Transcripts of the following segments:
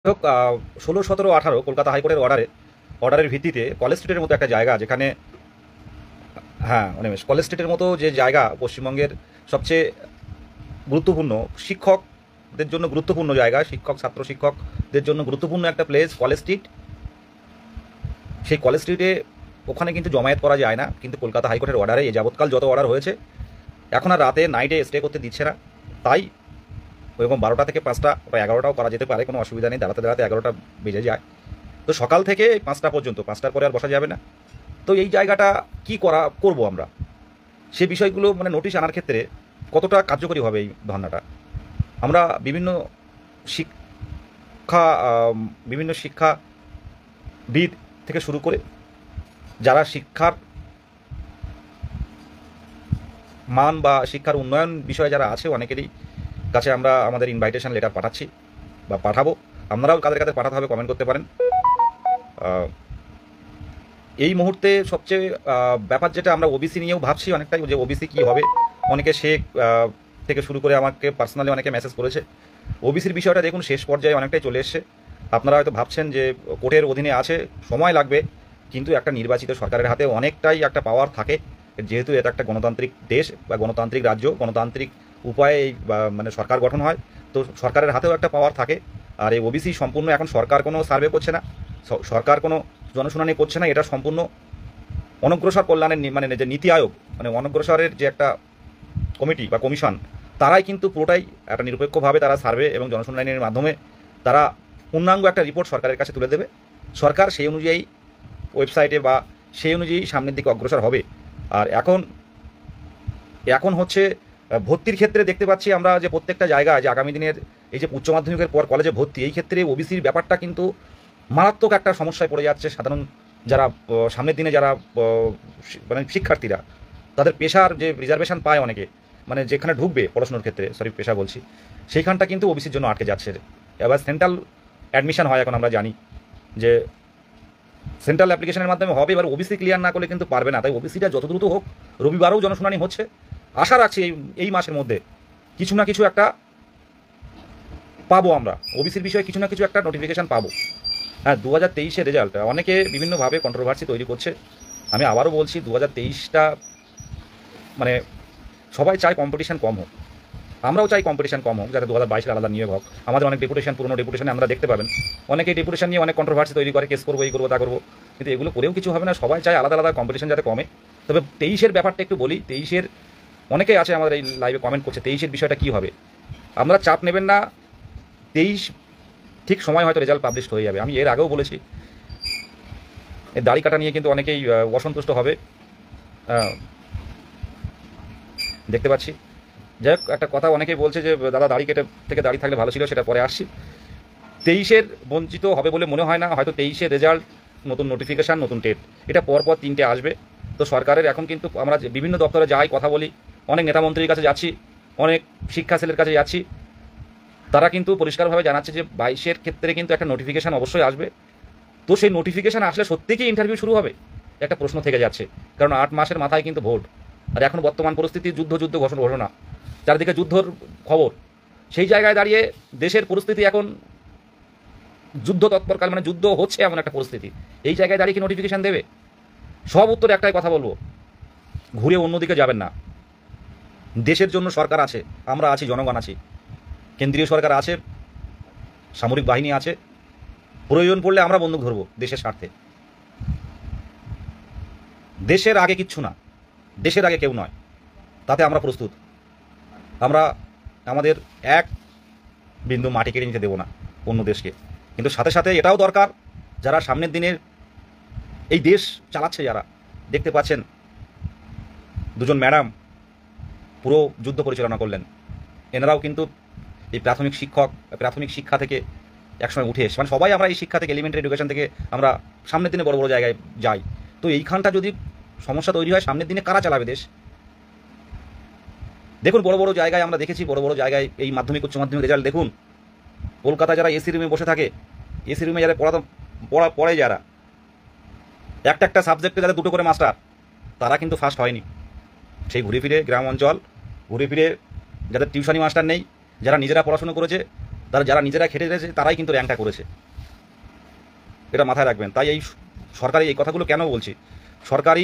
হোক 16, 17, 18 কলকাতা হাইকোর্টের অর্ডারের ভিত্তিতে কলেজ স্ট্রিটের মতো একটা জায়গা, যেখানে হ্যাঁ অনিমেষ, কলেজ স্ট্রিটের মতো যে জায়গা পশ্চিমবঙ্গের সবচেয়ে গুরুত্বপূর্ণ, শিক্ষকদের জন্য গুরুত্বপূর্ণ জায়গা, ছাত্র শিক্ষকদের জন্য গুরুত্বপূর্ণ একটা প্লেস কলেজ স্ট্রিট। সেই কলেজ স্ট্রিটে ওখানে কিন্তু জমায়েত করা যায় না, কিন্তু কলকাতা হাইকোর্টের অর্ডারে এই যাবৎকাল যত অর্ডার হয়েছে এখন আর রাতে নাইটে স্টে করতে দিচ্ছে না। তাই ওইরকম 12টা থেকে 5টা বা 11টাও করা যেতে পারে, কোনো অসুবিধা নেই। দাঁড়াতে দাঁড়াতে 11টা বেজে যায়। তো সকাল থেকে 5টা পর্যন্ত, 5টার পরে আর বসা যাবে না। তো এই জায়গাটা কি করব আমরা, সে বিষয়গুলো মানে নোটিশ আনার ক্ষেত্রে কতটা কার্যকরী হবে এই ধর্নাটা। আমরা বিভিন্ন শিক্ষাবিদ থেকে শুরু করে যারা শিক্ষার মান বা শিক্ষার উন্নয়ন বিষয়ে যারা আছে, অনেকেরই কাছে আমরা আমাদের ইনভাইটেশন লেটার পাঠাচ্ছি বা পাঠাবো। আপনারাও কাদের কাদের পাঠাতে হবে কমেন্ট করতে পারেন। এই মুহূর্তে সবচেয়ে ব্যাপার যেটা, আমরা ওবিসি নিয়েও ভাবছি অনেকটাই, যে ওবিসি কী হবে। অনেকে থেকে শুরু করে আমাকে পার্সোনালি অনেকে মেসেজ করেছে। ওবিসির বিষয়টা দেখুন শেষ পর্যায়ে অনেকটাই চলে এসছে। আপনারা হয়তো ভাবছেন যে কোর্টের অধীনে আছে, সময় লাগবে, কিন্তু একটা নির্বাচিত সরকারের হাতে অনেকটাই একটা পাওয়ার থাকে, যেহেতু এটা একটা গণতান্ত্রিক দেশ বা গণতান্ত্রিক রাজ্য, গণতান্ত্রিক উপায়ে মানে সরকার গঠন হয়। তো সরকারের হাতেও একটা পাওয়ার থাকে। আর এই ওবিসি সম্পূর্ণ এখন সরকার কোনো সার্ভে করছে না, সরকার কোনো জনশুনানি করছে না। এটা সম্পূর্ণ অনগ্রসর কল্যাণের মানে যে নীতি আয়োগ, মানে অনগ্রসরের যে একটা কমিটি বা কমিশন, তারাই কিন্তু পুরোটাই একটা নিরপেক্ষভাবে তারা সার্ভে এবং জনশুনানির মাধ্যমে তারা পূর্ণাঙ্গ একটা রিপোর্ট সরকারের কাছে তুলে দেবে। সরকার সেই অনুযায়ী ওয়েবসাইটে বা সেই অনুযায়ী সামনের দিকে অগ্রসর হবে। আর এখন হচ্ছে ভর্তির ক্ষেত্রে দেখতে পাচ্ছি আমরা যে প্রত্যেকটা জায়গায় যে আগামী দিনের এই যে উচ্চ মাধ্যমিকের পর কলেজে ভর্তি, এই ক্ষেত্রে ওবিসির ব্যাপারটা কিন্তু মারাত্মক একটা সমস্যায় পড়ে যাচ্ছে। সাধারণ যারা সামনের দিনে যারা মানে শিক্ষার্থীরা, তাদের পেশার যে রিজার্ভেশন পায় অনেকে, মানে যেখানে ঢুকবে পড়াশোনার ক্ষেত্রে, পেশা বলছি, সেইখানটা কিন্তু ওবিসির জন্য আটকে যাচ্ছে। এবার সেন্ট্রাল অ্যাডমিশন হয়, এখন আমরা জানি যে সেন্ট্রাল অ্যাপ্লিকেশনের মাধ্যমে হবে। এবার ওবিসি ক্লিয়ার না করলে কিন্তু পারবে না। তাই ওবিসিটা যত দ্রুত হোক, রবিবারও জনশুনানি হচ্ছে, আশা রাখছি এই মাসের মধ্যে কিছু না কিছু একটা পাবো আমরা, ওবিসির বিষয়ে কিছু না কিছু একটা নোটিফিকেশান পাবো। হ্যাঁ, 2023-এর রেজাল্ট অনেকে বিভিন্নভাবে কন্ট্রোভার্সি তৈরি করছে। আমি আবারও বলছি, 2023টা মানে সবাই চায় কম্পিটিশান কম হোক, আমরাও চাই কম্পিটিশান কম হোক, যাতে 2022-এর আলাদা নিয়োগ হোক। আমাদের অনেক ডেপুটেশন, পুরনো ডেপুটেশনে আমরা দেখতে পাবেন অনেকে ডেপুটেশন নিয়ে অনেক কন্ট্রোভার্সি তৈরি করে, কেস করবো, এই করবো, তা করবো, কিন্তু এগুলো করেও কিছু হবে না। সবাই চায় আলাদা আলাদা কম্পিটিশন যাতে কমে। তবে 23-এর ব্যাপারটা একটু বলি। 23-এর অনেকেই আছে আমাদের এই লাইভে কমেন্ট করছে, 23-এর বিষয়টা কী হবে। আপনারা চাপ নেবেন না, 23 ঠিক সময় হয়তো রেজাল্ট পাবলিশ হয়ে যাবে। আমি এর আগেও বলেছি, এই দাড়ি কাটা নিয়ে কিন্তু অনেকেই অসন্তুষ্ট হবে, দেখতে পাচ্ছি। যাই হোক, একটা কথা অনেকেই বলছে যে দাদা দাড়ি কেটে থেকে দাড়ি থাকলে ভালো ছিল, সেটা পরে আসছি। 23-এর বঞ্চিত হবে বলে মনে হয় না। হয়তো 23-এর রেজাল্ট, নতুন নোটিফিকেশান, নতুন ডেট, এটা পরপর 3টে আসবে। তো সরকারের এখন কিন্তু আমরা বিভিন্ন দপ্তরে যাই, কথা বলি, অনেক নেতামন্ত্রীর কাছে যাচ্ছি, অনেক শিক্ষা সেলের কাছে যাচ্ছি, তারা কিন্তু পরিষ্কারভাবে জানাচ্ছে যে 22-এর ক্ষেত্রে কিন্তু একটা নোটিফিকেশান অবশ্যই আসবে। তো সেই নোটিফিকেশান আসলে সত্যি কি ইন্টারভিউ শুরু হবে, একটা প্রশ্ন থেকে যাচ্ছে। কারণ 8 মাসের মাথায় কিন্তু ভোট, আর এখন বর্তমান পরিস্থিতি যুদ্ধ ঘোষণা, চারিদিকে যুদ্ধর খবর। সেই জায়গায় দাঁড়িয়ে দেশের পরিস্থিতি এখন যুদ্ধ তৎপরকাল, মানে যুদ্ধ হচ্ছে এমন একটা পরিস্থিতি। এই জায়গায় দাঁড়িয়ে কি নোটিফিকেশান দেবে? সব উত্তর একটাই কথা বলবো, ঘুরে অন্যদিকে যাবেন না। দেশের জন্য সরকার আছে, আমরা আছি, জনগণ আছি, কেন্দ্রীয় সরকার আছে, সামরিক বাহিনী আছে, প্রয়োজন পড়লে আমরা বন্দুক ধরবো দেশের স্বার্থে। দেশের আগে কিচ্ছু না, দেশের আগে কেউ নয়, তাতে আমরা প্রস্তুত। আমরা আমাদের এক বিন্দু মাটি কেড়ে নিতে দেবো না অন্য দেশকে। কিন্তু সাথে সাথে এটাও দরকার, যারা সামনের দিনের এই দেশ চালাচ্ছে, যারা দেখতে পাচ্ছেন, দুজন ম্যাডাম পুরো যুদ্ধ পরিচালনা করলেন, এনারাও কিন্তু এই প্রাথমিক শিক্ষা থেকে একসময় উঠে এসে, মানে সবাই আমরা এই শিক্ষা থেকে, এলিমেন্টারি এডুকেশন থেকে আমরা সামনের দিনে বড় বড় জায়গায় যাই। তো এইখানটা যদি সমস্যা তৈরি হয়, সামনের দিনে কারা চালাবে দেশ? দেখুন, বড় বড় জায়গায় আমরা দেখেছি, বড় বড় জায়গায় এই মাধ্যমিক উচ্চ মাধ্যমিক রেজাল্ট দেখুন, কলকাতায় যারা এসি রুমে বসে থাকে, এসি রুমে যারা পড়ে, যারা একটা সাবজেক্টে যারা 2টো করে মাস্টার, তারা কিন্তু ফার্স্ট হয়নি। সেই ঘুরে ফিরে গ্রাম অঞ্চল, ঘুরে ফিরে যাদের টিউশনি মাস্টার নেই, যারা নিজেরা পড়াশুনো করেছে, যারা নিজেরা খেটে গেছে তারাই কিন্তু র্যাঙ্কটা করেছে, এটা মাথায় রাখবেন। তাই এই সরকারি এই কথাগুলো কেন বলছি, সরকারি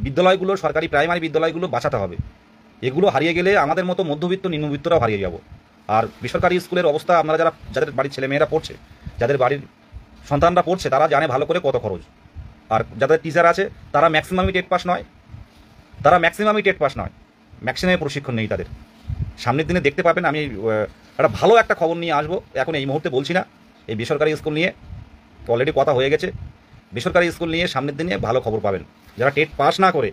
বিদ্যালয়গুলো, সরকারি প্রাইমারি বিদ্যালয়গুলো বাঁচাতে হবে। এগুলো হারিয়ে গেলে আমাদের মতো মধ্যবিত্ত নিম্নবিত্তরাও হারিয়ে যাব। আর বেসরকারি স্কুলের অবস্থা আপনারা যাদের বাড়ির ছেলেমেয়েরা পড়ছে, যাদের বাড়ির সন্তানরা পড়ছে, তারা জানে ভালো করে কত খরচ। আর যাদের টিচার আছে তারা ম্যাক্সিমামই টেট পাস নয়, ম্যাক্সিমামে প্রশিক্ষণ নেই তাদের। সামনের দিনে দেখতে পাবেন, আমি একটা ভালো একটা খবর নিয়ে আসবো, এখন এই মুহূর্তে বলছি না। এই বেসরকারি স্কুল নিয়ে অলরেডি কথা হয়ে গেছে, বেসরকারি স্কুল নিয়ে সামনের দিনে ভালো খবর পাবেন। যারা টেট পাস না করে,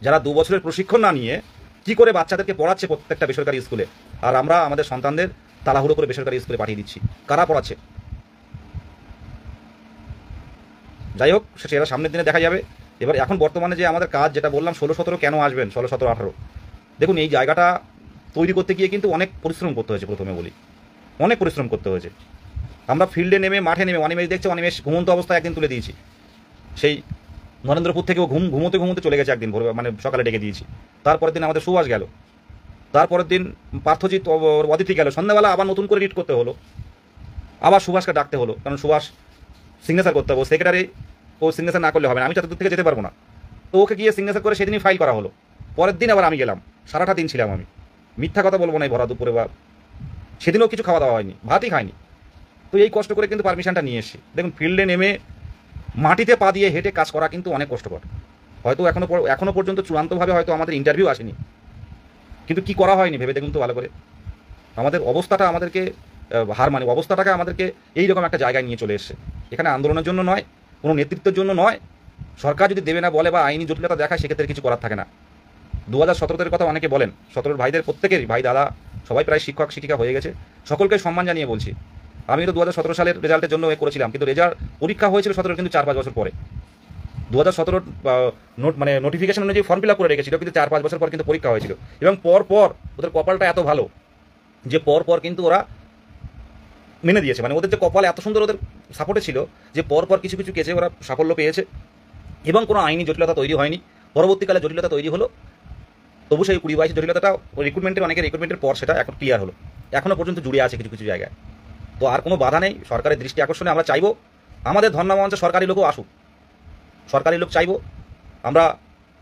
যারা 2 বছরের প্রশিক্ষণ না নিয়ে কি করে বাচ্চাদেরকে পড়াচ্ছে প্রত্যেকটা বেসরকারি স্কুলে, আর আমরা আমাদের সন্তানদের তাড়াহুড়ো করে বেসরকারি স্কুলে পাঠিয়ে দিচ্ছি, কারা পড়াচ্ছে? যাই হোক, সেটা সামনের দিনে দেখা যাবে। এবার এখন বর্তমানে যে আমাদের কাজ, যেটা বললাম 16-17 কেন আসবেন, 16-17-18, দেখুন এই জায়গাটা তৈরি করতে গিয়ে কিন্তু অনেক পরিশ্রম করতে হয়েছে। প্রথমে বলি, অনেক পরিশ্রম করতে হয়েছে। আমরা ফিল্ডে নেমে, মাঠে নেমে, অনিমেষ দেখছে, অনিমেষ ঘুমন্ত অবস্থায় একদিন তুলে দিয়েছি। সেই নরেন্দ্রপুর থেকে ও ঘুমোতে চলে গেছে একদিন, ভোর মানে সকালে ডেকে দিয়েছি। তারপরের দিন আমাদের সুভাষ গেল, তারপরের দিন পার্থজিৎ, অদিতি গেল। সন্ধ্যাবেলা আবার নতুন করে রিড করতে হলো, আবার সুভাষকে ডাকতে হলো, কারণ সুভাষ সিগনেচার করতে হবে। সেক্রেটারি ও সিগনেচার না করলে হবে না, আমি তত দূর থেকে যেতে পারবো না। তো ওকে গিয়ে সিগনেচার করে সেদিনই ফাইল করা হলো। পরের দিন আবার আমি গেলাম, সারাটা দিন ছিলাম আমি, মিথ্যা কথা বলবো না, ভরা দুপুরে বা সেদিনও কিছু খাওয়া দাওয়া হয়নি, ভাতই খাইনি। তো এই কষ্ট করে কিন্তু পারমিশনটা নিয়ে এসেছি। দেখুন ফিল্ডে নেমে মাটিতে পা দিয়ে হেঁটে কাজ করা কিন্তু অনেক কষ্টকর। হয়তো এখনো পর্যন্ত চূড়ান্তভাবে হয়তো আমাদের ইন্টারভিউ আসেনি, কিন্তু কি করা হয়নি ভেবে দেখুন তো ভালো করে। আমাদের অবস্থাটা আমাদেরকে অবস্থাটাকে আমাদেরকে এইরকম একটা জায়গায় নিয়ে চলে এসছে। এখানে আন্দোলনের জন্য নয়, কোনো নেতৃত্বের জন্য নয়। সরকার যদি দেবে না বলে বা আইনি জটিলতা দেখায়, সেক্ষেত্রে কিছু করার থাকে না। 2017-এর কথা অনেকে বলেন, 17 ভাইদের প্রত্যেকেরই, ভাই দাদা সবাই প্রায় শিক্ষক শিক্ষিকা হয়ে গেছে, সকলকে সম্মান জানিয়ে বলছি। আমি তো 2017 সালের রেজাল্টের জন্য করেছিলাম, কিন্তু পরীক্ষা হয়েছিল 17 কিন্তু 4-5 বছর পরে। 2017 নোটিফিকেশন অনুযায়ী ফর্ম ফিল আপ করে রেখেছিল, কিন্তু 4-5 বছর পর কিন্তু পরীক্ষা হয়েছিল। এবং পর ওদের কপালটা এত ভালো যে পর কিন্তু ওরা মেনে দিয়েছে। মানে ওদের যে কপাল এত সুন্দর, ওদের সাপোর্টে ছিল যে পর কিছু কেসে ওরা সাফল্য পেয়েছে এবং কোনো আইনি জটিলতা তৈরি হয়নি। পরবর্তীকালে জটিলতা তৈরি হলো, তবু সেই 20-22 জটিলতাটা অনেকের রিক্রুটমেন্টের পর সেটা এখন ক্লিয়ার হলো। এখনও পর্যন্ত জুড়ে আছে কিছু জায়গায়। তো আর কোনো বাধা নেই, সরকারের দৃষ্টি আকর্ষণে আমরা চাইবো আমাদের ধর্ণা মঞ্চে সরকারি লোকও আসুক, সরকারি লোক চাইবো। আমরা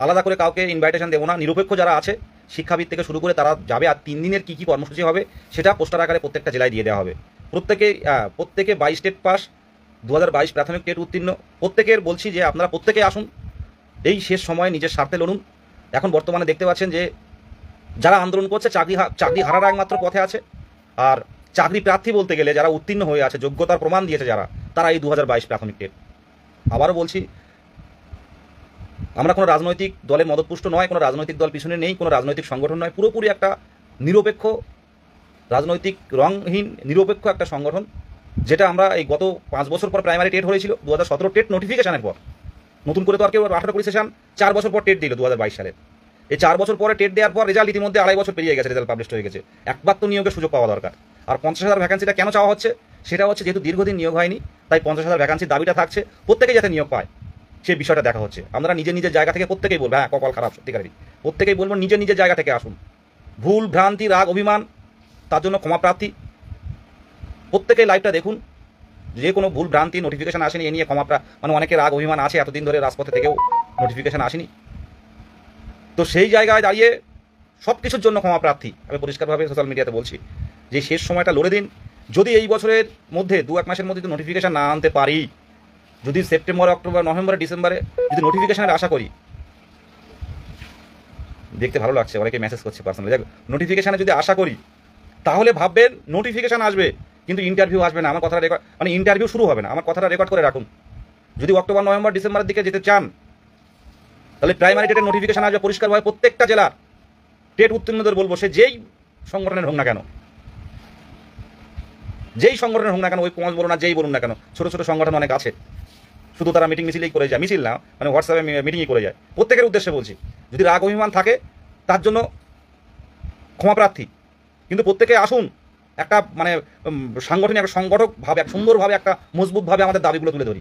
আলাদা করে কাউকে ইনভাইটেশন দেবো না, নিরপেক্ষ যারা আছে শিক্ষাবিদ থেকে শুরু করে তারা যাবে। আর 3 দিনের কী কর্মসূচি হবে সেটা পোস্টার আকারে প্রত্যেকটা জেলায় দিয়ে দেওয়া হবে। প্রত্যেকে 22 টেট পাস, 2022 প্রাথমিক টেট উত্তীর্ণ, প্রত্যেকের বলছি যে আপনারা প্রত্যেকে আসুন, এই শেষ সময়ে নিজের স্বার্থে লড়ুন। এখন বর্তমানে দেখতে পাচ্ছেন যে যারা আন্দোলন করছে চাকরি হারার একমাত্র পথে আছে। আর চাকরি প্রার্থী বলতে গেলে যারা উত্তীর্ণ হয়ে আছে, যোগ্যতার প্রমাণ দিয়েছে তারা এই 2022 প্রাথমিক টেট। আবারও বলছি, আমরা কোনো রাজনৈতিক দলের মদতপুষ্ট নয়, কোনো রাজনৈতিক দল পিছনে নেই, কোনো রাজনৈতিক সংগঠন নয়, পুরোপুরি একটা নিরপেক্ষ, রাজনৈতিক রংহীন নিরপেক্ষ একটা সংগঠন। যেটা আমরা এই গত 5 বছর পর প্রাইমারি টেট হয়েছিল 2017 টেট নোটিফিকেশনের পর, নতুন করে তো আর কেউ 18 সেশন 4 বছর পর টেট দিল 2022 সালের। এই 4 বছর পরে টেট দেওয়ার পর রেজাল্ট ইতিমধ্যে 2.5 বছর পেরিয়ে গেছে, রেজাল্ট পাবলিশ হয়ে গেছে। একবার তো নিয়োগের সুযোগ পাওয়া দরকার। আর 50,000 ভ্যাকান্সিটা কেন চাওয়া হচ্ছে, সেটা হচ্ছে যেহেতু দীর্ঘদিন নিয়োগ হয়নি, তাই 50,000 ভ্যাকান্সির দাবিটা থাকছে, প্রত্যেকেই যাতে নিয়োগ পায় সেই বিষয়টা দেখা হচ্ছে। আমরা নিজের জায়গা থেকে প্রত্যেকেই বলবো, হ্যাঁ কপাল খারাপ সত্যিকারই, প্রত্যেকেই বলবো নিজের জায়গা থেকে আসুন। ভুল ভ্রান্তি, রাগ, অভিমান, তার জন্য ক্ষমা প্রার্থী। প্রত্যেকেই লাইভটা দেখুন, যে কোনো ভুল ভ্রান্তি, নোটিফিকেশন আসেনি, এ নিয়ে অনেকের রাগ অভিমান আছে, এতদিন ধরে রাজপথে থেকেও নোটিফিকেশন আসেনি। তো সেই জায়গায় দাঁড়িয়ে সব কিছুর জন্য ক্ষমা প্রার্থী। আমি পরিষ্কারভাবে সোশ্যাল মিডিয়াতে বলছি যে শেষ সময়টা লড়ে দিন। যদি এই বছরের মধ্যে 2-1 মাসের মধ্যে নোটিফিকেশন না আনতে পারি, যদি সেপ্টেম্বর, অক্টোবর, নভেম্বর, ডিসেম্বরে যদি নোটিফিকেশনের আশা করি, দেখতে ভালো লাগছে, অনেকে মেসেজ করছে পার্সোনালি, নোটিফিকেশানে যদি আশা করি, তাহলে ভাববেন নোটিফিকেশান আসবে কিন্তু ইন্টারভিউ আসবে না। আমার কথাটা ইন্টারভিউ শুরু হবে না। আমার কথাটা রেকর্ড করে রাখুন। যদি অক্টোবর, নভেম্বর, ডিসেম্বরের দিকে যেতে চান, তাহলে প্রাইমারি টেটের নোটিফিকেশন আসবে পরিষ্কারভাবে। প্রত্যেকটা জেলার টেট উত্তীর্ণদের বলবো, সে যেই সংগঠনের হোক না কেন, ওই কমাস বলুন না, যেই বলুন না কেন, ছোট সংগঠন অনেক আছে, শুধু তারা মিটিংই করে যায়, মিছিল না, হোয়াটসঅ্যাপে মিটিংই করে যায়। প্রত্যেকের উদ্দেশ্যে বলছি, যদি রাগ অভিমান থাকে তার জন্য ক্ষমা প্রার্থী, কিন্তু প্রত্যেকে আসুন, একটা সাংগঠনিক একটা সংগঠকভাবে, এক সুন্দরভাবে, একটা মজবুতভাবে আমাদের দাবিগুলো তুলে ধরি।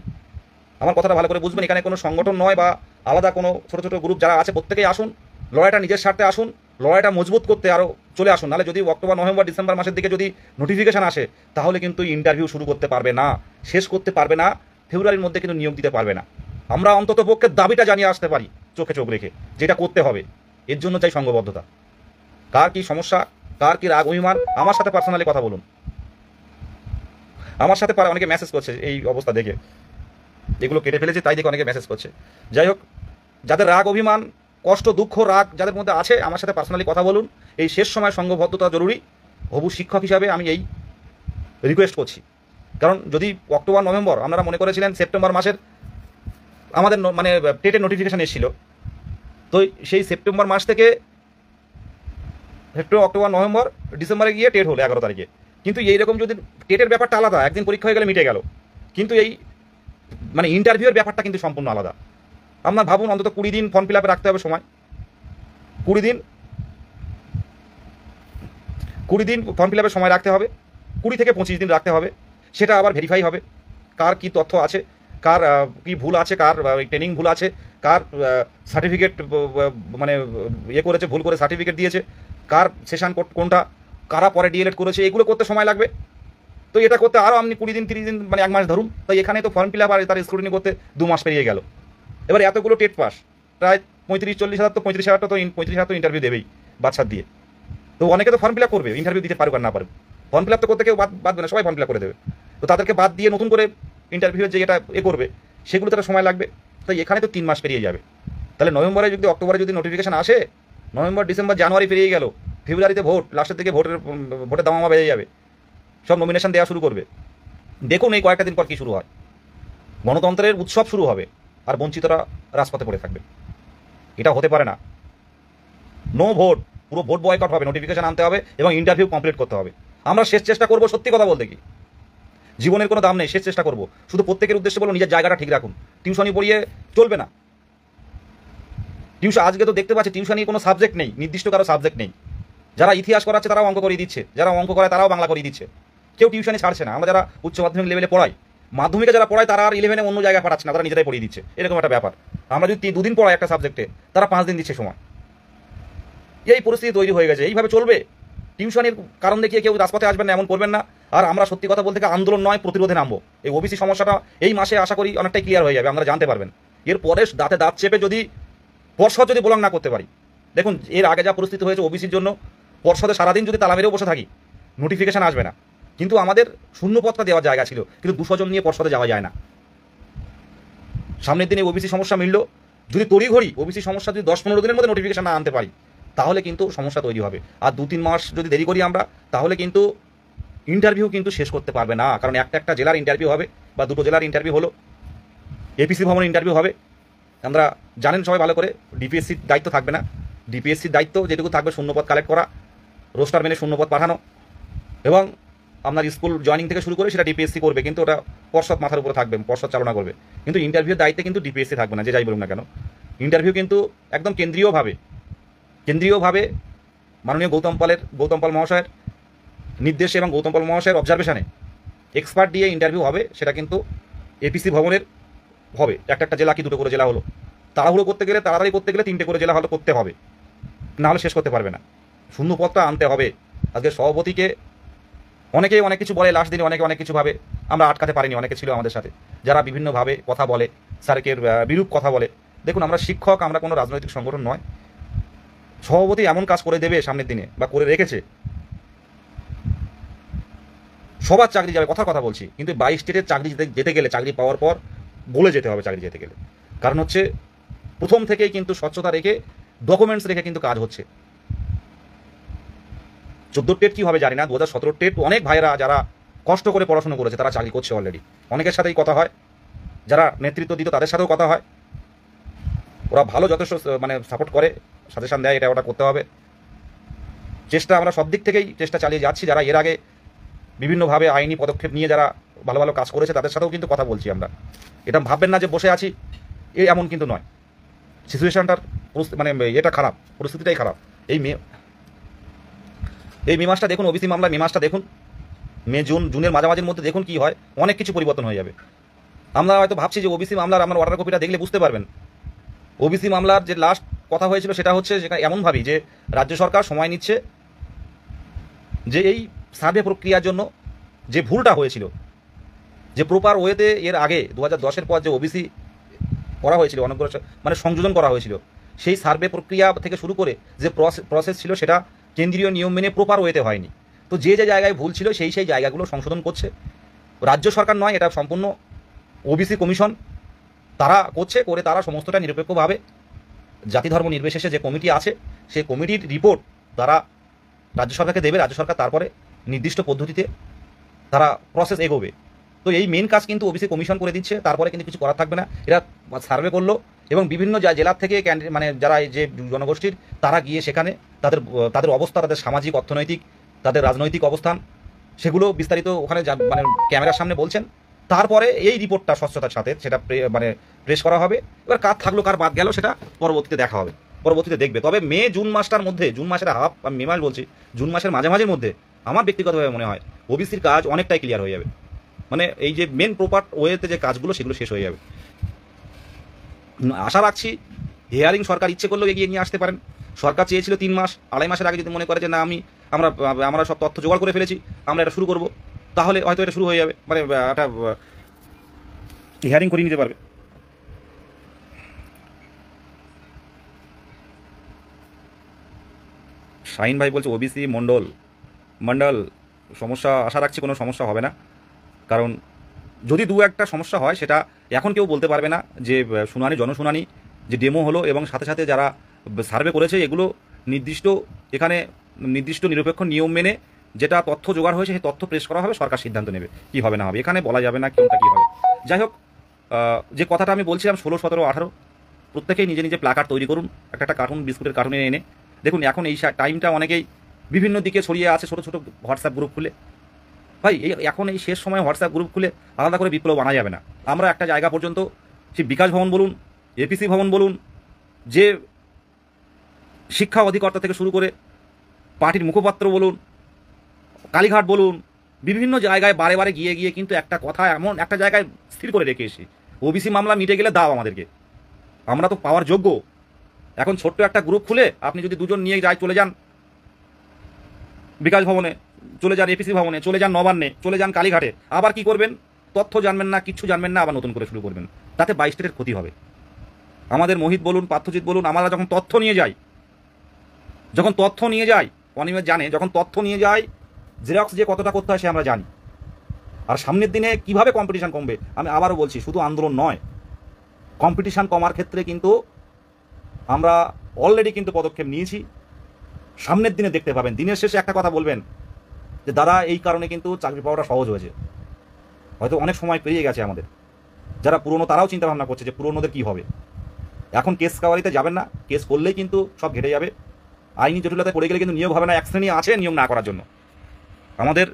আমার কথাটা ভালো করে বুঝবেন, এখানে কোনো সংগঠন নয় বা আলাদা কোনো ছোট গ্রুপ যারা আছে, প্রত্যেকেই আসুন, লড়াইটা নিজের স্বার্থে আসুন, লড়াইটা মজবুত করতে আরও চলে আসুন, নাহলে যদি অক্টোবর নভেম্বর ডিসেম্বর মাসের দিকে যদি নোটিফিকেশান আসে তাহলে কিন্তু ইন্টারভিউ শুরু করতে পারবে না, শেষ করতে পারবে না, ফেব্রুয়ারির মধ্যে কিন্তু নিয়োগ দিতে পারবে না। আমরা অন্তত পক্ষে দাবিটা জানিয়ে আসতে পারি চোখে চোখ রেখে, যেটা করতে হবে। এর জন্য চাই সংঘবদ্ধতা। কার কি সমস্যা, কার কি রাগ অভিমান, আমার সাথে পার্সোনালি কথা বলুন। আমার সাথে অনেকে মেসেজ করছে এই অবস্থা দেখে, এগুলো কেটে ফেলেছে তাই দেখে অনেকে মেসেজ করছে। যাই হোক, যাদের রাগ অভিমান কষ্ট দুঃখ রাগ যাদের মধ্যে আছে আমার সাথে পার্সোনালি কথা বলুন। এই শেষ সময় সংঘবদ্ধতা জরুরি। হবু শিক্ষক হিসাবে আমি এই রিকোয়েস্ট করছি। কারণ যদি অক্টোবর নভেম্বর আপনারা মনে করেছিলেন সেপ্টেম্বর মাসের আমাদের মানে টেটের নোটিফিকেশান এসেছিল, তো সেই সেপ্টেম্বর মাস থেকে সেপ্টেম্বর অক্টোবর নভেম্বর ডিসেম্বরে গিয়ে টেট হলো 11 তারিখে। কিন্তু এইরকম যদি টেটের ব্যাপারটা আলাদা, একদিন পরীক্ষা হয়ে গেলে মিটে গেল, কিন্তু এই মানে ইন্টারভিউয়ের ব্যাপারটা কিন্তু সম্পূর্ণ আলাদা। আপনার ভাবুন, অন্তত 20 দিন ফর্ম ফিল আপে রাখতে হবে সময়, 20 দিন ফর্ম ফিল আপের সময় রাখতে হবে, 20 থেকে 25 দিন রাখতে হবে। সেটা আবার ভেরিফাই হবে কার কি তথ্য আছে, কার কি ভুল আছে, কার ট্রেনিং ভুল আছে, কার সার্টিফিকেট মানে করেছে ভুল করে সার্টিফিকেট দিয়েছে, কার সেশন কোনটা, কারা পরে ডিএলএড করেছে, এগুলো করতে সময় লাগবে। তো এটা করতে আরও আপনি 20 দিন 30 দিন মানে 1 মাস ধরুন। তো এখানে তো ফর্ম ফিল আপ আর তার স্ক্রুটিনি করতে 2 মাস পেরিয়ে গেল। এবার এতগুলো টেট পাস প্রায় 35-40 হাজার, তো 35,000 তো 35,000 তো ইন্টারভিউ দেবেই বাচ্চার দিয়ে। তো অনেকে তো ফর্ম ফিল আপ করবে, ইন্টারভিউ দিতে পারুক আর না পারুক, ফর্ম ফিল আপ তো করতে কেউ বাদবে না, সবাই ফর্ম ফিল আপ করে দেবে। তো তাদেরকে বাদ দিয়ে নতুন করে ইন্টারভিউ যে এটা করবে সেগুলো তো সময় লাগবে। তো এখানে তো 3 মাস পেরিয়ে যাবে। তাহলে নভেম্বরে যদি অক্টোবরে যদি নোটিফিকেশান আসে, নভেম্বর ডিসেম্বর জানুয়ারি পেরিয়ে গেল, ফেব্রুয়ারিতে ভোট, লাস্টের দিকে ভোটের দামামা বেড়ে যাবে, সব নমিনেশন দেওয়া শুরু করবে। দেখুন এই কয়েকটা দিন পর কী শুরু হয়, গণতন্ত্রের উৎসব শুরু হবে আর বঞ্চিতরা রাজপথে পড়ে থাকবে। এটা হতে পারে না। নো ভোট, পুরো ভোট বয়কট হবে, নোটিফিকেশান আনতে হবে এবং ইন্টারভিউ কমপ্লিট করতে হবে। আমরা শেষ চেষ্টা করবো, সত্যি কথা বলতে কি জীবনের কোনো দাম নেই, শেষ চেষ্টা করবো। শুধু প্রত্যেকের উদ্দেশ্যে বলো নিজের জায়গাটা ঠিক রাখুন। টিউশনি পড়িয়ে চলবে না। আজকে তো দেখতে পাচ্ছি টিউশনি কোনো সাবজেক্ট নেই, নির্দিষ্ট কারো সাবজেক্ট নেই। যারা ইতিহাস করাচ্ছে তারাও অঙ্ক করিয়ে দিচ্ছে, যারা অঙ্ক করায় তারাও বাংলা করিয়ে দিচ্ছে, কেউ টিউশনি ছাড়ছে না। আমরা যারা উচ্চ মাধ্যমিক লেভেলে পড়াই, মাধ্যমিকে যারা পড়ায় তারা আর 11-এ অন্য জায়গায় পাঠাচ্ছে না, তারা নিজেরাই পড়িয়ে দিচ্ছে, এরকম একটা ব্যাপার। আমরা যদি 2 দিন পড়াই একটা সাবজেক্টে, তারা 5 দিন দিচ্ছে সময়। এই পরিস্থিতি তৈরি হয়ে গেছে। এইভাবে চলবে? টিউশনের কারণ দেখিয়ে কেউ রাজপথে আসবেন না, এমন করবেন না। আর আমরা সত্যি কথা বলতে আন্দোলন নয়, প্রতিরোধে নামবো। এই ওবিসি সমস্যাটা এই মাসে আশা করি অনেকটাই ক্লিয়ার হয়ে যাবে, আমরা জানতে পারবেন। এরপরে দাঁতে দাঁত চেপে যদি পর্ষদ যদি বলং না করতে পারি, দেখুন এর আগে যা পরিস্থিতি হয়েছে ওবিসির জন্য, পর্ষদে সারাদিন যদি তালা মেরেও বসে থাকি নোটিফিকেশান আসবে না। কিন্তু আমাদের শূন্যপদটা দেওয়ার জায়গা ছিল, কিন্তু 200 জন নিয়ে পর্ষদে যাওয়া যায় না। সামনের দিনে ওবিসি সমস্যা মিলল, যদি তড়িঘড়ি ওবিসি সমস্যা যদি 10-15 দিনের মধ্যে নোটিফিকেশান না আনতে পারি তাহলে কিন্তু সমস্যা তৈরি হবে। আর 2-3 মাস যদি দেরি করি আমরা, তাহলে কিন্তু ইন্টারভিউ কিন্তু শেষ করতে পারবে না। কারণ একটা জেলার ইন্টারভিউ হবে বা 2টো জেলার ইন্টারভিউ হলো, এপিসি ভবনের ইন্টারভিউ হবে। আমরা জানেন সবাই ভালো করে, ডিপিএসসির দায়িত্ব থাকবে না। ডিপিএসসির দায়িত্ব যেটুকু থাকবে শূন্যপদ কালেক্ট করা, রোস্টার মেনে শূন্যপদ পাঠানো, এবং আপনার স্কুল জয়েনিং থেকে শুরু করে সেটা ডিপিএসসি করবে, কিন্তু ওটা পর্ষদ মাথার উপরে থাকবে, পর্ষদ চালনা করবে। কিন্তু ইন্টারভিউর দায়িত্বে কিন্তু ডিপিএসসি থাকবে না, যে যাই বলুন না কেন। ইন্টারভিউ কিন্তু একদম কেন্দ্রীয়ভাবে মাননীয় গৌতম পাল মহাশয়ের নির্দেশে এবং গৌতম পাল মহাশয়ের অবজারভেশনে এক্সপার্ট দিয়ে ইন্টারভিউ হবে। সেটা কিন্তু এপিসি ভবনের হবে। একটা জেলা কি 2টো করে জেলা হলো, তাড়াতাড়ি করতে গেলে 3টে করে জেলা হলো করতে হবে, না হলে শেষ করতে পারবে না। শূন্যপদটা আনতে হবে। আজকে সভাপতিকে অনেকে অনেক কিছু বলে, লাস্ট দিনে অনেকে অনেক কিছু ভাবে, আমরা আটকাতে পারিনি। অনেকে ছিল আমাদের সাথে যারা বিভিন্নভাবে কথা বলে, স্যারকের বিরূপ কথা বলে। দেখুন আমরা শিক্ষক, আমরা কোনো রাজনৈতিক সংগঠন নয়। সভাপতি এমন কাজ করে দেবে সামনের দিনে, বা করে রেখেছে, সবার চাকরি যাবে, কথা বলছি। কিন্তু 22 স্টেটের চাকরি যেতে গেলে, চাকরি পাওয়ার পর বলে যেতে হবে চাকরি যেতে গেলে। কারণ হচ্ছে প্রথম থেকেই কিন্তু স্বচ্ছতা রেখে, ডকুমেন্টস রেখে কিন্তু কাজ হচ্ছে। 14 টেট কী হবে জানি না, 2017 টেট অনেক ভাইয়েরা যারা কষ্ট করে পড়াশোনা করেছে তারা চাকরি করছে অলরেডি। অনেকের সাথেই কথা হয়, যারা নেতৃত্ব দিত তাদের সাথেও কথা হয়, ওরা ভালো যথেষ্ট মানে সাপোর্ট করে, সাজেশন দেয়, এটা ওটা করতে হবে। চেষ্টা আমরা সব দিক থেকেই চেষ্টা চালিয়ে যাচ্ছি। যারা এর আগে বিভিন্নভাবে আইনি পদক্ষেপ নিয়ে যারা ভালো ভালো কাজ করেছে তাদের সাথেও কিন্তু কথা বলছি আমরা। এটা ভাববেন না যে বসে আছি, এমন কিন্তু নয়। সিচুয়েশনটার মানে এটা খারাপ, পরিস্থিতিটাই খারাপ। এই মে মাসটা দেখুন, ওবিসি মামলা মে মাসটা দেখুন, জুনের মাঝামাঝির মধ্যে দেখুন কি হয়, অনেক কিছু পরিবর্তন হয়ে যাবে। আমরা হয়তো ভাবছি যে ওবিসি মামলার আমার অর্ডার কপিটা দেখলে বুঝতে পারবেন। ওবিসি মামলার যে লাস্ট কথা হয়েছিল সেটা হচ্ছে, যেটা এমন ভাবি যে রাজ্য সরকার সময় নিচ্ছে যে এই সার্ভে প্রক্রিয়ার জন্য যে ভুলটা হয়েছিল, যে প্রপার ওয়েতে এর আগে 2010-এর পর যে ওবিসি করা হয়েছিল, অনেকগুলো মানে সংযোজন করা হয়েছিল, সেই সার্ভে প্রক্রিয়া থেকে শুরু করে যে প্রসেস ছিল সেটা কেন্দ্রীয় নিয়ম মেনে প্রপার ওয়েতে হয়নি। তো যে যে জায়গায় ভুল ছিল সেই সেই জায়গাগুলো সংশোধন করছে রাজ্য সরকার, নয় এটা সম্পূর্ণ ওবিসি কমিশন তারা করছে, করে তারা সমস্তটা নিরপেক্ষভাবে জাতি ধর্ম নির্বিশেষে যে কমিটি আছে সেই কমিটির রিপোর্ট তারা রাজ্য সরকারকে দেবে, রাজ্য সরকার তারপরে নির্দিষ্ট পদ্ধতিতে তারা প্রসেস এগোবে। তো এই মেন কাজ কিন্তু ওবিসি কমিশন করে দিচ্ছে, তারপরে কিন্তু কিছু করার থাকবে না। এরা সার্ভে করলো এবং বিভিন্ন জেলার থেকে মানে যারা এই যে জনগোষ্ঠীর তারা গিয়ে সেখানে তাদের অবস্থা, তাদের সামাজিক অর্থনৈতিক, তাদের রাজনৈতিক অবস্থান সেগুলো বিস্তারিত ওখানে মানে ক্যামেরার সামনে বলছেন। তারপরে এই রিপোর্টটা স্বচ্ছতার সাথে সেটা মানে প্রেস করা হবে। এবার কার থাকলো কার বাদ গেল সেটা পরবর্তীতে দেখা হবে, পরবর্তীতে দেখবে। তবে জুন মাসটার মধ্যে, জুন মাসের হাফ, আমি মে মাস বলছি, জুন মাসের মাঝামাঝির মধ্যে আমার ব্যক্তিগতভাবে মনে হয় ওবিসির কাজ অনেকটাই ক্লিয়ার হয়ে যাবে। মানে এই যে মেন প্রপার ওয়েতে যে কাজগুলো সেগুলো শেষ হয়ে যাবে। আশা রাখছি হিয়ারিং সরকার ইচ্ছে করলেও এগিয়ে নিয়ে আসতে পারেন। সরকার চেয়েছিল 3 মাস, 2.5 মাসের আগে যদি মনে করে যে না আমরা সব তথ্য জোগাড় করে ফেলেছি, আমরা এটা শুরু করব, তাহলে হয়তো এটা শুরু হয়ে যাবে, মানে একটা হিয়ারিং করিয়ে নিতে পারবে। শাহিন ভাই বলছে ওবিসি মন্ডল সমস্যা, আশা রাখছি কোনো সমস্যা হবে না। কারণ যদি দু একটা সমস্যা হয় সেটা এখন কেউ বলতে পারবে না। যে জনশুনানি যে ডেমো হলো এবং সাথে সাথে যারা সার্ভে করেছে এগুলো এখানে নির্দিষ্ট নিরপেক্ষ নিয়ম মেনে যেটা তথ্য জোগাড় হয়েছে সেই তথ্য প্রেস করা হবে, সরকার সিদ্ধান্ত নেবে কী হবে না হবে। এখানে বলা যাবে না কোনটা কী হবে। যাই হোক, যে কথাটা আমি বলছিলাম 16, 17, 18 প্রত্যেকেই নিজে নিজে প্ল্যাকার্ড তৈরি করুন, একটা কার্টুন, বিস্কুটের কার্টুনে এনে। দেখুন এখন এই টাইমটা অনেকেই বিভিন্ন দিকে ছড়িয়ে আছে ছোটো ছোটো হোয়াটসঅ্যাপ গ্রুপ খুলে। ভাই এখন এই শেষ সময় হোয়াটসঅ্যাপ গ্রুপ খুলে আলাদা করে বিপ্লব আনা যাবে না। আমরা একটা জায়গা পর্যন্ত, সেই বিকাশ ভবন বলুন, এপিসি ভবন বলুন, যে শিক্ষা অধিকর্তা থেকে শুরু করে পার্টির মুখপাত্র বলুন, কালীঘাট বলুন, বিভিন্ন জায়গায় বারে বারে গিয়ে গিয়ে কিন্তু একটা কথা এমন একটা জায়গায় স্থির করে রেখে এসি, ওবিসি মামলা মিটে গেলে দাও আমাদেরকে, আমরা তো পাওয়ার যোগ্য। এখন ছোট্ট একটা গ্রুপ খুলে আপনি যদি দুজন নিয়ে চলে যান বিকাশ ভবনে, চলে যান এপিসি ভবনে, চলে যান নবান্নে, চলে যান কালীঘাটে, আবার কি করবেন? তথ্য জানবেন না, কিচ্ছু জানবেন না, আবার নতুন করে শুরু করবেন। তাতে 22 স্টেটের ক্ষতি হবে। আমাদের মোহিত বলুন, পার্থজিৎ বলুন, আমরা যখন তথ্য নিয়ে যাই, অনিমেষ জানে, যখন তথ্য নিয়ে যাই জেরক্স যে কতটা করতে হয় সে আমরা জানি। আর সামনের দিনে কিভাবে কম্পিটিশন কমবে, আমি আবারও বলছি, শুধু আন্দোলন নয়, কম্পিটিশন কমার ক্ষেত্রে কিন্তু আমরা অলরেডি কিন্তু পদক্ষেপ নিয়েছি। সামনের দিনে দেখতে পাবেন, দিনের শেষে একটা কথা বলবেন যে দাদা এই কারণে কিন্তু চাকরি পাওয়াটা সহজ হয়েছে। হয়তো অনেক সময় পেরিয়ে গেছে আমাদের, যারা পুরনো তারাও চিন্তা ভাবনা করছে যে পুরনোদের কী হবে। এখন কেস কাওয়ারিতে যাবেন না, কেস করলেই কিন্তু সব ঘেটে যাবে। আইনি জটিলতায় পড়ে গেলে কিন্তু নিয়োগ হবে না। এক শ্রেণী আছে নিয়োগ না করার জন্য। আমাদের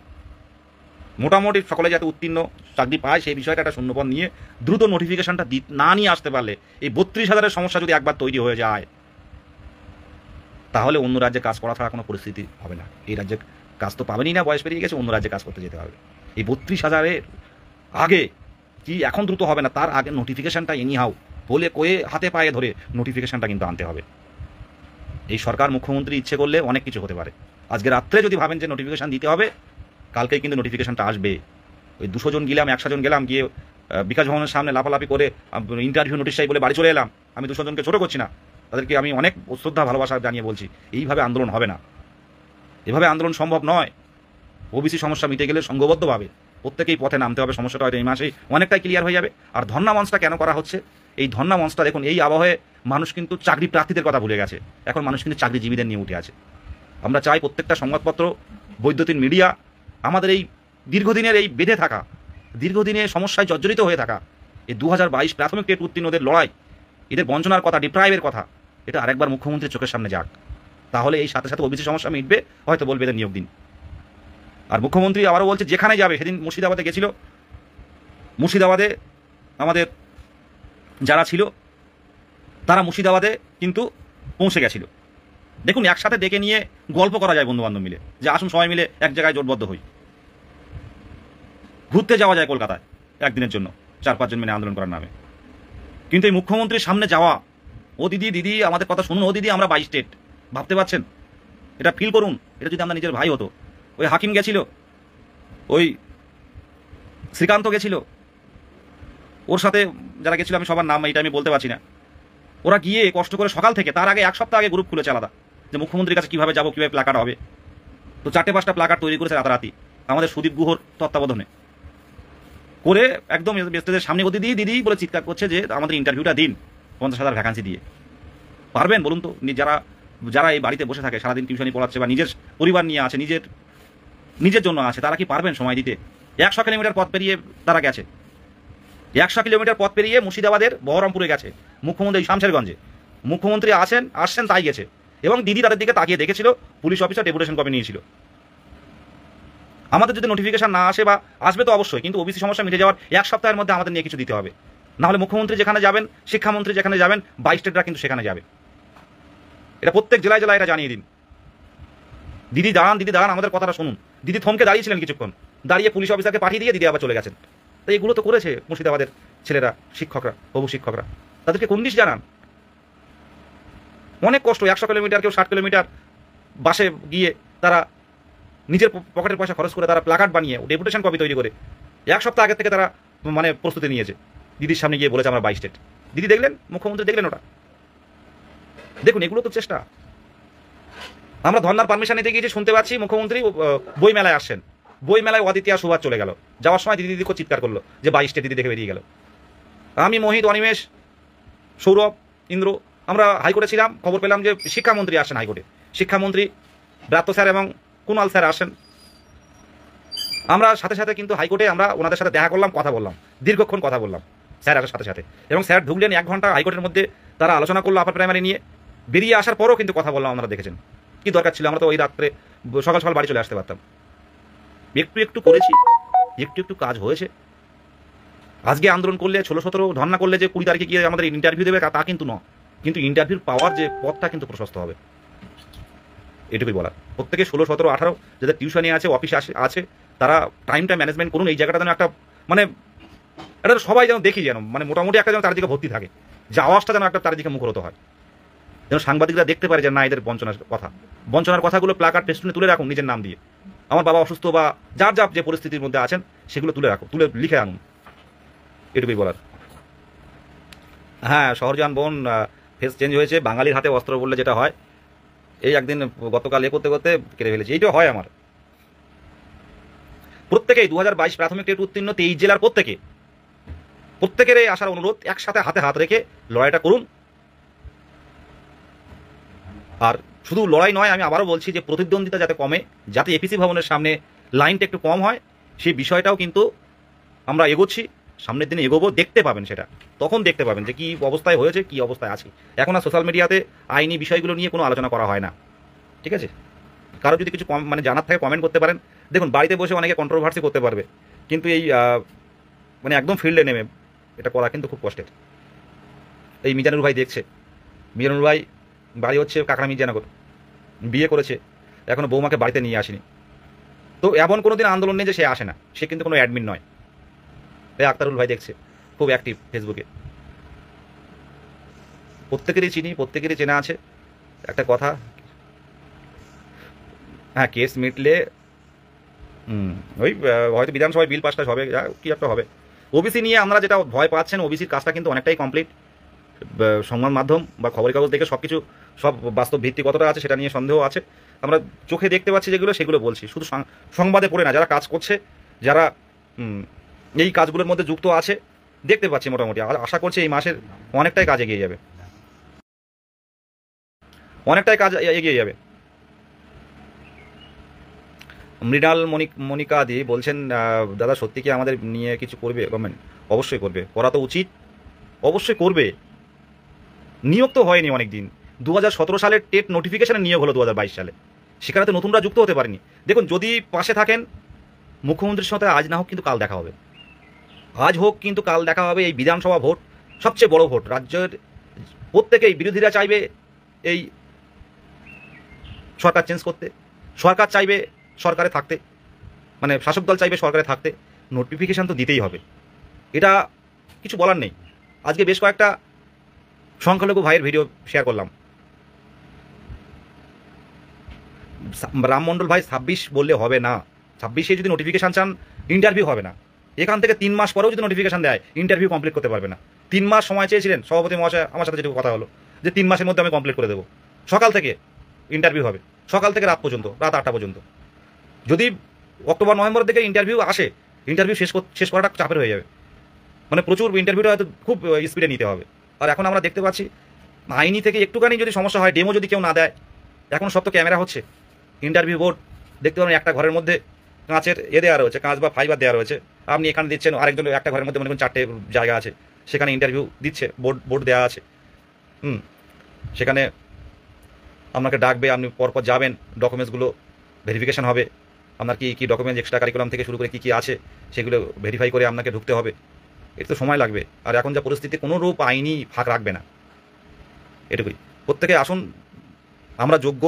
মোটামুটি সকলে যাতে উত্তীর্ণ চাকরি পায় সেই বিষয়টা একটা শূন্যপদ নিয়ে দ্রুত নোটিফিকেশনটা না নিয়ে আসতে পারলে, এই 32,000-এর সমস্যা যদি একবার তৈরি হয়ে যায় তাহলে অন্য রাজ্যে কাজ করা ছাড়া কোনো পরিস্থিতি হবে না। এই রাজ্যে কাজ তো পাবেনই না, বয়স পেরিয়ে গেছে, অন্য রাজ্যে কাজ করতে যেতে হবে। এই 32,000-এর আগে কি এখন দ্রুত হবে না, তার আগে নোটিফিকেশনটা এনিহাউ বলে কয়ে হাতে পায়ে ধরে নোটিফিকেশনটা কিন্তু আনতে হবে। এই সরকার, মুখ্যমন্ত্রী ইচ্ছে করলে অনেক কিছু হতে পারে। আজকে রাত্রে যদি ভাবেন যে নোটিফিকেশন দিতে হবে, কালকেই কিন্তু নোটিফিকেশনটা আসবে। ওই 200 জন গেলাম, 100 জন গেলাম, গিয়ে বিকাশ ভবনের সামনে লাফালাফি করে ইন্টারভিউ নোটিশ চাই বলে বাড়ি চলে এলাম, আমি 200 জনকে ছোটো করছি না, তাদেরকে আমি অনেক শ্রদ্ধা ভালোবাসা জানিয়ে বলছি, এইভাবে আন্দোলন হবে না, এভাবে আন্দোলন সম্ভব নয়। ওবিসি সমস্যা মিটে গেলে সংঘবদ্ধভাবে প্রত্যেকেই পথে নামতে হবে। সমস্যাটা হয়তো এই মাসেই অনেকটাই ক্লিয়ার হয়ে যাবে। আর ধর্ণা মঞ্চটা কেন করা হচ্ছে, এই ধর্ণা মঞ্চটা দেখুন, এই আবহে মানুষ কিন্তু চাকরি প্রার্থীদের কথা ভুলে গেছে, এখন মানুষ কিন্তু চাকরিজীবীদের নিয়ে উঠে আছে। আমরা চাই প্রত্যেকটা সংবাদপত্র, বৈদ্যুতিন মিডিয়া আমাদের এই দীর্ঘদিনের এই বেঁধে থাকা, দীর্ঘদিনে সমস্যায় জর্জরিত হয়ে থাকা এই 2022 প্রাথমিক টেট উত্তীর্ণদের লড়াই, এদের বঞ্চনার কথা, ডিপ্রাইভের কথা, এটা আরেকবার মুখ্যমন্ত্রীর চোখের সামনে যাক। তাহলে এই সাথে সাথে ওবিসি সমস্যা মিটবে, হয়তো বলবে এদের নিয়োগ দিন। আর মুখ্যমন্ত্রী আবারও বলছে যেখানে যাবে, সেদিন মুর্শিদাবাদে গেছিল, মুর্শিদাবাদে আমাদের যারা ছিল তারা মুর্শিদাবাদে কিন্তু পৌঁছে গেছিল। দেখুন, একসাথে ডেকে নিয়ে গল্প করা যায় বন্ধুবান্ধব মিলে, যে আসুন সবাই মিলে এক জায়গায় জোটবদ্ধ হই, ঘুরতে যাওয়া যায় কলকাতায় একদিনের জন্য 4-5 জন মিলে আন্দোলন করার নামে। কিন্তু এই মুখ্যমন্ত্রীর সামনে যাওয়া, ও দিদি আমাদের কথা শুনুন, ও দিদি আমরা 22 স্টেট, ভাবতে পারছেন? এটা ফিল করুন। এটা যদি আমরা নিজের ভাই হতো, ওই হাকিম গেছিল, ওই শ্রীকান্ত গেছিল, ওর সাথে যারা গেছিল আমি সবার নাম এটা আমি বলতে পারছি না, ওরা গিয়ে কষ্ট করে সকাল থেকে, তার আগে 1 সপ্তাহ আগে গ্রুপ খুলেছে আলাদা, যে মুখ্যমন্ত্রীর কাছে কীভাবে যাবো, কীভাবে প্ল্যাকার্ড হবে। তো 4-5টা প্ল্যাকার্ড তৈরি করেছে রাতারাতি আমাদের সুদীপ গুহর তত্ত্বাবধানে করে, একদম ব্যস্তদের সামনে গতি দিয়ে দিদি বলে চিৎকার করছে যে আমাদের ইন্টারভিউটা দিন 50,000 ভ্যাকান্সি দিয়ে। পারবেন বলুন তো? যারা যারা এই বাড়িতে বসে থাকে সারাদিন টিউশনি পড়াচ্ছে বা নিজের পরিবার নিয়ে আছে, নিজের জন্য আছে, তারা কি পারবেন সময় দিতে? 100 কিলোমিটার পথ পেরিয়ে তারা গেছে, 100 কিলোমিটার পথ পেরিয়ে মুর্শিদাবাদের বহরমপুরে গেছে মুখ্যমন্ত্রী, শামশেরগঞ্জে মুখ্যমন্ত্রী আসছেন তাই গেছে, এবং দিদি তাদের দিকে তাকিয়ে দেখেছিল, পুলিশ অফিসার ডেপুটেশন কপি নিয়েছিল। আমাদের যদি নোটিফিকেশন না আসে, বা আসবে তো অবশ্যই, কিন্তু ওবিসি সমস্যা মিটে যাওয়ার 1 সপ্তাহের মধ্যে আমাদের নিয়ে কিছু দিতে হবে, নাহলে মুখ্যমন্ত্রী যেখানে যাবেন, শিক্ষামন্ত্রী যেখানে যাবেন, 22 স্টেটরা কিন্তু সেখানে যাবে। এটা প্রত্যেক জেলায় জেলায় এটা জানিয়ে দিন। দিদি দাঁড়ান, আমাদের কথাটা শুনুন। দিদি থমকে দাঁড়িয়েছিলেন কিছুক্ষণ, দাঁড়িয়ে পুলিশ অফিসারকে পাঠিয়ে দিয়ে দিদি আবার চলে গেছেন। তো এগুলো তো করেছে মুর্শিদাবাদের ছেলেরা, শিক্ষকরা, হবু শিক্ষকরা, তাদেরকে কোন দিশ জানান। অনেক কষ্ট, 100 কিলোমিটার, কেউ 60 কিলোমিটার বাসে গিয়ে তারা নিজের পকেটের পয়সা খরচ করে তারা প্ল্যাকার্ড বানিয়ে ডেপুটেশন কপি তৈরি করে 1 সপ্তাহ আগে থেকে তারা মানে প্রস্তুতি নিয়েছে। দিদির সামনে গিয়ে বলেছে আমরা 22 স্টেট। দিদি দেখলেন, মুখ্যমন্ত্রী দেখলেন ওটা। দেখুন, এগুলো তো চেষ্টা। আমরা ধর্নার পারমিশন নিতে গিয়েছি, শুনতে পাচ্ছি মুখ্যমন্ত্রী বই মেলায় আসছেন, বই মেলায় অদিতি আর সুভাষ চলে গেল, যাওয়ার সময় দিদি খুব চিৎকার করলো যে 22 স্টেট, দিদি দেখে বেরিয়ে গেল। আমি, মোহিত, অনিমেষ, সৌরভ, ইন্দ্র, আমরা হাইকোর্টে ছিলাম, খবর পেলাম যে শিক্ষামন্ত্রী আসেন হাইকোর্টে, শিক্ষামন্ত্রী ব্রাত্য স্যার এবং কুণাল স্যার আসেন। আমরা সাথে সাথে কিন্তু হাইকোর্টে আমরা ওনাদের সাথে দেখা করলাম, কথা বললাম, দীর্ঘক্ষণ কথা বললাম স্যার আসার সাথে সাথে, এবং স্যার ঢুকলেন 1 ঘন্টা হাইকোর্টের মধ্যে, তারা আলোচনা করলো আপার প্রাইমারি নিয়ে। বেরিয়ে আসার পরও কিন্তু কথা বললাম, আপনারা দেখেছেন। কি দরকার ছিল? আমরা তো ওই রাত্রে সকাল সকাল বাড়ি চলে আসতে পারতাম। একটু করেছি, একটু কাজ হয়েছে। আজকে আন্দোলন করলে, 16-17 ধর্না করলে যে 20 তারিখে গিয়ে আমাদের ইন্টারভিউ দেবে তা কিন্তু নয়, কিন্তু ইন্টারভিউ পাওয়ার যে পথটা কিন্তু প্রশস্ত হবে, এটুকুই বলার। প্রত্যেকে 16, 17, 18 যাদের টিউশনে আছে, অফিসে আছে, তারা টাইমটা ম্যানেজমেন্ট করুন। এই জায়গাটা যেন একটা মানে এটা সবাই যেন দেখি, যেন মানে মোটামুটি একটা যেন চারিদিকে ভর্তি থাকে, যে আওয়াজটা যেন একটা চারিদিকে মুখরত হয়, যেন সাংবাদিকরা দেখতে পারে যে না, এদের বঞ্চনার কথাগুলো প্ল্যাকার্ড টেস্টুনে তুলে রাখুন নিজের নাম দিয়ে। আমার বাবা অসুস্থ বা যার যে পরিস্থিতির মধ্যে আছেন সেগুলো তুলে রাখুন, লিখে আনুন, এটুকুই বলার। হ্যাঁ, শহরজান বোন ফেস চেঞ্জ হয়েছে, বাঙালির হাতে অস্ত্র বললে যেটা হয়, এই একদিন গতকাল করতে করতে কেটে ফেলেছি। এইটা হয় আমার। প্রত্যেকেই 2022 প্রাথমিক টেট উত্তীর্ণ 23 জেলার প্রত্যেকের এই আসার অনুরোধ, একসাথে হাতে হাত রেখে লড়াইটা করুন। আর শুধু লড়াই নয়, আমি আবারও বলছি যে প্রতিদ্বন্দ্বিতা যাতে কমে, যাতে এপিসি ভবনের সামনে লাইনটা একটু কম হয়, সেই বিষয়টাও কিন্তু আমরা এগোচ্ছি, সামনের দিনে এগোবো, দেখতে পাবেন সেটা, তখন দেখতে পাবেন যে কী অবস্থায় হয়েছে, কী অবস্থায় আছে। এখন আর সোশ্যাল মিডিয়াতে আইনি বিষয়গুলো নিয়ে কোনো আলোচনা করা হয় না, ঠিক আছে? কারো যদি কিছু মানে জানার থাকে কমেন্ট করতে পারেন। দেখুন, বাড়িতে বসে অনেকে কন্ট্রোভার্সি করতে পারবে, কিন্তু এই মানে একদম ফিল্ডে নেমে এটা করা কিন্তু খুব কষ্টের। এই মিজানুর ভাই দেখছে, মিজানুর ভাই বাড়ি হচ্ছে কাকড়া মির্জানগর, বিয়ে করেছে, এখনো বৌমাকে বাড়িতে নিয়ে আসেনি। তো এমন কোনো দিন আন্দোলন নেই যে সে আসে না, সে কিন্তু কোনো অ্যাডমিন নয়। এই আক্তারুল ভাই দেখছে, খুব অ্যাক্টিভ ফেসবুকে, প্রত্যেকেরই চিনি, প্রত্যেকেরই চেনা আছে। একটা কথা, হ্যাঁ, কেস মিটলে ওই হয়তো বিধানসভায় বিল পাসটা হবে, কি একটা হবে। ওবিসি নিয়ে আমরা যেটা ভয় পাচ্ছেন, ওবিসির কাজটা কিন্তু অনেকটাই কমপ্লিট। সংবাদ মাধ্যম বা খবরের কাগজ দেখে সব বাস্তব ভিত্তি কতটা আছে সেটা নিয়ে সন্দেহ আছে। আমরা চোখে দেখতে পাচ্ছি যেগুলো, সেগুলো বলছি, শুধু সংবাদে পড়ে না। যারা কাজ করছে, যারা এই কাজগুলোর মধ্যে যুক্ত আছে, দেখতে পাচ্ছি মোটামুটি। আশা করছি এই মাসের অনেকটাই কাজ এগিয়ে যাবে, অনেকটাই কাজ এগিয়ে যাবে। মৃণাল মনিকা দি বলছেন, দাদা সত্যি কি আমাদের নিয়ে কিছু করবে গভর্নমেন্ট? অবশ্যই করবে, করা তো উচিত, অবশ্যই করবে। নিয়োগ তো হয়নি অনেক দিন। 2017 সালের টেট নোটিফিকেশনের নিয়োগ হলো 2022 সালে, সেখানে তো নতুনরা যুক্ত হতে পারেনি। দেখুন, যদি পাশে থাকেন মুখ্যমন্ত্রীর সাথে আজ না হোক কিন্তু কাল দেখা হবে, আজ হোক কিন্তু কাল দেখা হবে। এই বিধানসভা ভোট সবচেয়ে বড় ভোট, রাজ্যের প্রত্যেকেই বিরোধীরা চাইবে এই সরকার চেঞ্জ করতে, সরকার চাইবে সরকারে থাকতে, মানে শাসক দল চাইবে সরকারে থাকতে, নোটিফিকেশান তো দিতেই হবে, এটা কিছু বলার নেই। আজকে বেশ কয়েকটা সংখ্যালঘু ভাইয়ের ভিডিও শেয়ার করলাম, রামমণ্ডল ভাই 26 বললে হবে না। 26-এ যদি নোটিফিকেশান চান, ইন্টারভিউ হবে না। এখান থেকে 3 মাস পরেও যদি নোটিফিকেশান দেয়, ইন্টারভিউ কমপ্লিট করতে পারবে না। 3 মাস সময় চেয়েছিলেন সভাপতি মহাশয়, আমার সাথে যেটুকু কথা হলো যে 3 মাসের মধ্যে আমি কমপ্লিট করে দেবো। সকাল থেকে ইন্টারভিউ হবে, সকাল থেকে রাত পর্যন্ত, রাত 8টা পর্যন্ত। যদি অক্টোবর নভেম্বরের দিকে ইন্টারভিউ আসে, ইন্টারভিউ শেষ করাটা চাপের হয়ে যাবে। মানে প্রচুর ইন্টারভিউটা হয়তো খুব স্পিডে নিতে হবে। আর এখন আমরা দেখতে পাচ্ছি আইনি থেকে একটুখানি যদি সমস্যা হয়, ডেমো যদি কেউ না দেয়, এখন সব তো ক্যামেরা হচ্ছে। ইন্টারভিউ বোর্ড দেখতে পারেন একটা ঘরের মধ্যে কাঁচের দেওয়া রয়েছে, কাঁচ বা ফাইবার দেওয়া রয়েছে। আপনি এখানে দিচ্ছেন, আরেকজন একটা ঘরের মধ্যে মনে করুন 4টে জায়গা আছে, সেখানে ইন্টারভিউ দিচ্ছে, বোর্ড দেওয়া আছে। সেখানে আপনাকে ডাকবে, আপনি পরপর যাবেন, ডকুমেন্টসগুলো ভেরিফিকেশন হবে। আপনার কি ডকুমেন্টস এক্সট্রা কারিকুলাম থেকে শুরু করে কী আছে সেগুলো ভেরিফাই করে আপনাকে ঢুকতে হবে। এটা তো সময় লাগবে। আর এখন যা পরিস্থিতি, কোনো রূপ আইনি ফাঁক রাখবে না। এটুকুই। প্রত্যেকে আসুন, আমরা যোগ্য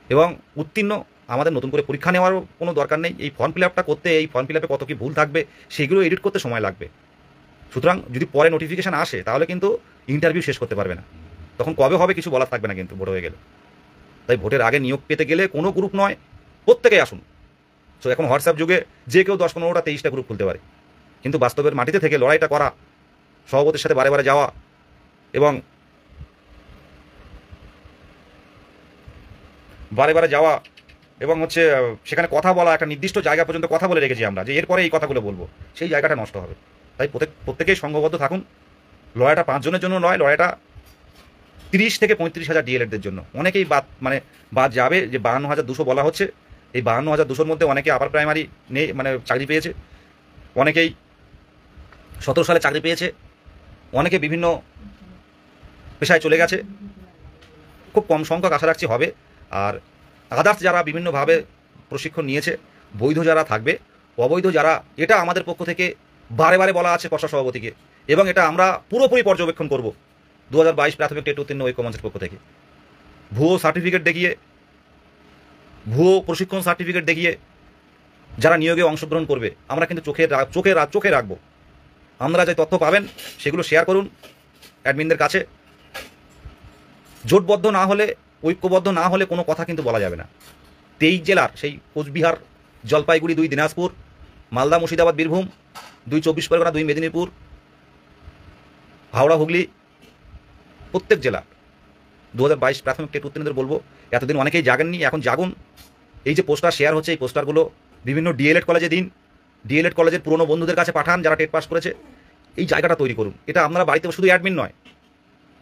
এবং উত্তীর্ণ। আমাদের নতুন করে পরীক্ষা নেওয়ারও কোনো দরকার নেই। এই ফর্ম ফিল আপটা করতে, এই ফর্ম ফিল আপে কত কী ভুল থাকবে সেগুলো এডিট করতে সময় লাগবে। সুতরাং যদি পরে নোটিফিকেশান আসে, তাহলে কিন্তু ইন্টারভিউ শেষ করতে পারবে না। তখন কবে হবে কিছু বলার থাকবে না কিন্তু, ভোট হয়ে গেলে। তাই ভোটের আগে নিয়োগ পেতে গেলে কোনো গ্রুপ নয়, প্রত্যেকেই আসুন। সো এখন হোয়াটসঅ্যাপ যুগে যে কেউ 10, 15টা, 23টা গ্রুপ খুলতে পারে, কিন্তু বাস্তবের মাটিতে থেকে লড়াইটা করা, সভাপতির সাথে বারে বারে যাওয়া এবং হচ্ছে সেখানে কথা বলা, একটা নির্দিষ্ট জায়গা পর্যন্ত কথা বলে রেখেছি আমরা যে এরপরে এই কথাগুলো বলবো, সেই জায়গাটা নষ্ট হবে। তাই প্রত্যেকেই সংঘবদ্ধ থাকুন। লড়াইটা 5 জনের জন্য নয়, লড়াইটা 30 থেকে 35,000 ডিএলএডদের জন্য। অনেকেই বাদ যাবে, যে 52,200 বলা হচ্ছে। এই 52,200-র মধ্যে অনেকে আপার প্রাইমারি নেই, মানে চাকরি পেয়েছে, অনেকেই 17 সালে চাকরি পেয়েছে, অনেকে বিভিন্ন পেশায় চলে গেছে। খুব কম সংখ্যক আশা রাখছি হবে। আর আদার্স যারা বিভিন্নভাবে প্রশিক্ষণ নিয়েছে, বৈধ যারা থাকবে, অবৈধ যারা, এটা আমাদের পক্ষ থেকে বারে বারে বলা আছে কষা সভাপতিকে, এবং এটা আমরা পুরোপুরি পর্যবেক্ষণ করব 2022 প্রাথমিক টেট উত্তীর্ণ ঐক্যমঞ্চের পক্ষ থেকে। ভুয়ো সার্টিফিকেট দেখিয়ে, ভুয়ো প্রশিক্ষণ সার্টিফিকেট দেখিয়ে যারা নিয়োগে অংশগ্রহণ করবে, আমরা কিন্তু চোখে রাখবো। আমরা যে তথ্য পাবেন সেগুলো শেয়ার করুন অ্যাডমিনদের কাছে। জোটবদ্ধ না হলে, ঐক্যবদ্ধ না হলে কোনো কথা কিন্তু বলা যাবে না। 23 জেলার, সেই কোচবিহার, জলপাইগুড়ি, 2 দিনাজপুর, মালদা, মুর্শিদাবাদ, বীরভূম, 2 24 পরগনা, 2 মেদিনীপুর, হাওড়া, হুগলি, প্রত্যেক জেলা 2022 প্রাথমিক টেট উত্তীর্ণদের বলবো, এতদিন অনেকেই জাগেননি, এখন জাগুন। এই যে পোস্টার শেয়ার হচ্ছে, এই পোস্টারগুলো বিভিন্ন ডিএলএড কলেজে দিন, ডিএলএড কলেজের পুরনো বন্ধুদের কাছে পাঠান যারা টেট পাস করেছে। এই জায়গাটা তৈরি করুন। এটা আপনারা বাড়িতে, শুধু অ্যাডমিন নয়,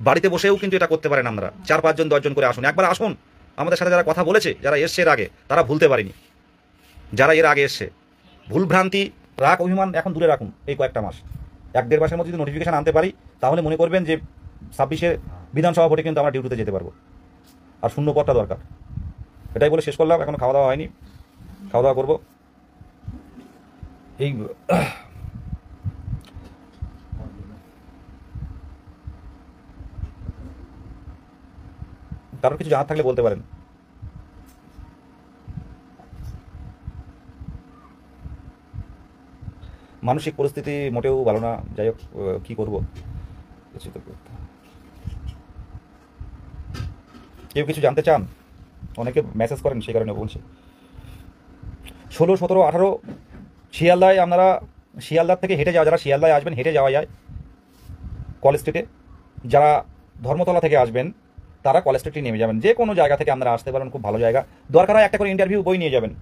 বাড়িতে বসেও কিন্তু এটা করতে পারেন। আমরা 4, 5 জন, 10 জন করে আসুন, একবার আসুন। আমাদের সাথে যারা কথা বলেছে, যারা এসছে এর আগে, তারা ভুলতে পারেনি। যারা এর আগে এসছে, ভুলভ্রান্তি, রাগ, অভিমান এখন দূরে রাখুন। এই কয়েকটা মাস, 1-1.5 মাসের মধ্যে যদি নোটিফিকেশান আনতে পারি, তাহলে মনে করবেন যে 26-এ বিধানসভা ভোটে কিন্তু আমরা ডিউটিতে যেতে পারবো। আর শূন্য পদটা দরকার। এটাই বলে শেষ করলাম। এখনো খাওয়া দাওয়া হয়নি, খাওয়া দাওয়া করবো। এই কারোর কিছু জানার থাকলে বলতে পারেন। মানসিক পরিস্থিতি মোটেও ভালো না। যাই হোক, কী করবো, কিছু তো করতে। কেউ কিছু জানতে চান, অনেকে মেসেজ করেন, সেই কারণে বলছি। 16, 17, 18 শিয়ালদায়, আপনারা শিয়ালদার থেকে হেঁটে যাওয়া, যারা শিয়ালদায় আসবেন হেঁটে যাওয়া যায় কলেজ স্ট্রিটে। যারা ধর্মতলা থেকে আসবেন তারা কলেজ স্ট্রিটে নেমে যাবেন। যে কোনো জায়গা থেকে আপনারা আসতে পারেন, খুব ভালো জায়গা। দরকার হয় একটা করে ইন্টারভিউ বই নিয়ে যাবেন,